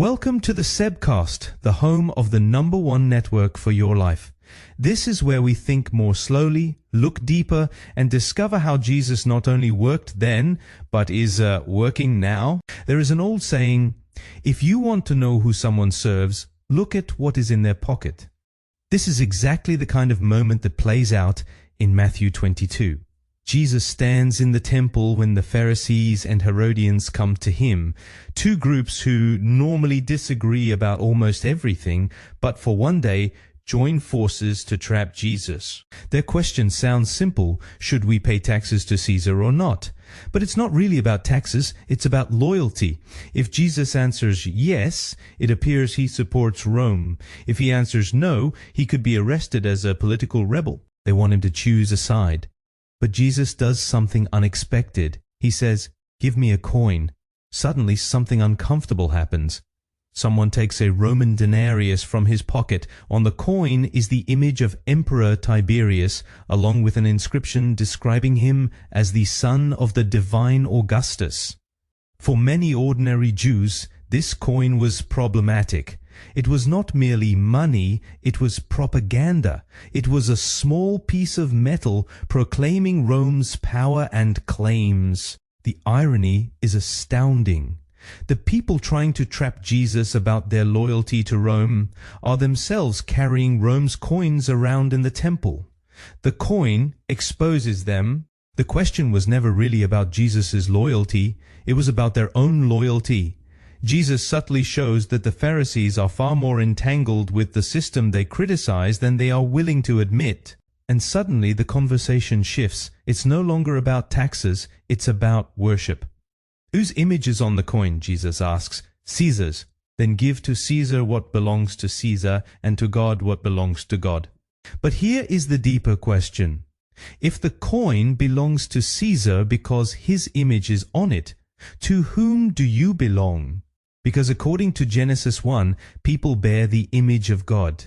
Welcome to the Sebcast, the home of the #1 network for your life. This is where we think more slowly, look deeper, and discover how Jesus not only worked then, but is working now. There is an old saying, if you want to know who someone serves, look at what is in their pocket. This is exactly the kind of moment that plays out in Matthew 22. Jesus stands in the temple when the Pharisees and Herodians come to him, two groups who normally disagree about almost everything, but for one day join forces to trap Jesus. Their question sounds simple: should we pay taxes to Caesar or not? But it's not really about taxes, it's about loyalty. If Jesus answers yes, it appears he supports Rome. If he answers no, he could be arrested as a political rebel. They want him to choose a side. But Jesus does something unexpected. He says, "Give me a coin." Suddenly something uncomfortable happens. Someone takes a Roman denarius from his pocket. On the coin is the image of Emperor Tiberius, along with an inscription describing him as the son of the divine Augustus. For many ordinary Jews, this coin was problematic. It was not merely money, it was propaganda. It was a small piece of metal proclaiming Rome's power and claims. The irony is astounding. The people trying to trap Jesus about their loyalty to Rome are themselves carrying Rome's coins around in the temple. The coin exposes them. The question was never really about Jesus' loyalty, it was about their own loyalty. Jesus subtly shows that the Pharisees are far more entangled with the system they criticize than they are willing to admit. And suddenly the conversation shifts. It's no longer about taxes, it's about worship. Whose image is on the coin? Jesus asks. Caesar's. Then give to Caesar what belongs to Caesar, and to God what belongs to God. But here is the deeper question. If the coin belongs to Caesar because his image is on it, to whom do you belong? Because according to Genesis 1, people bear the image of God.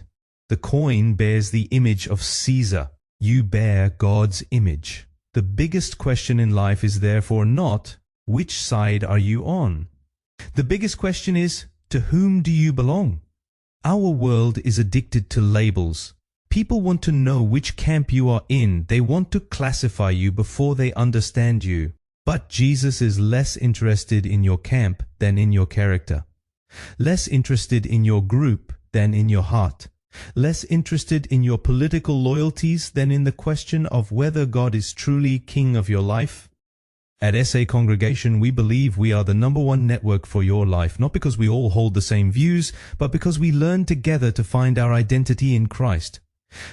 The coin bears the image of Caesar. You bear God's image. The biggest question in life is therefore not, which side are you on? The biggest question is, to whom do you belong? Our world is addicted to labels. People want to know which camp you are in. They want to classify you before they understand you. But Jesus is less interested in your camp than in your character, less interested in your group than in your heart, less interested in your political loyalties than in the question of whether God is truly king of your life. At SA Congregation, we believe we are the #1 network for your life, not because we all hold the same views, but because we learn together to find our identity in Christ.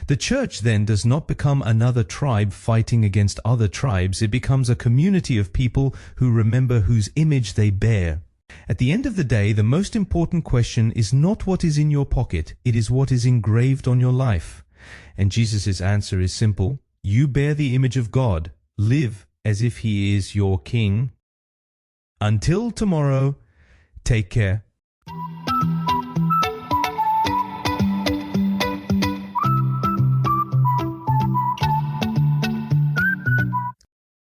The church then does not become another tribe fighting against other tribes. It becomes a community of people who remember whose image they bear. At the end of the day, the most important question is not what is in your pocket, it is what is engraved on your life. And Jesus' answer is simple. You bear the image of God. Live as if He is your King. Until tomorrow, take care.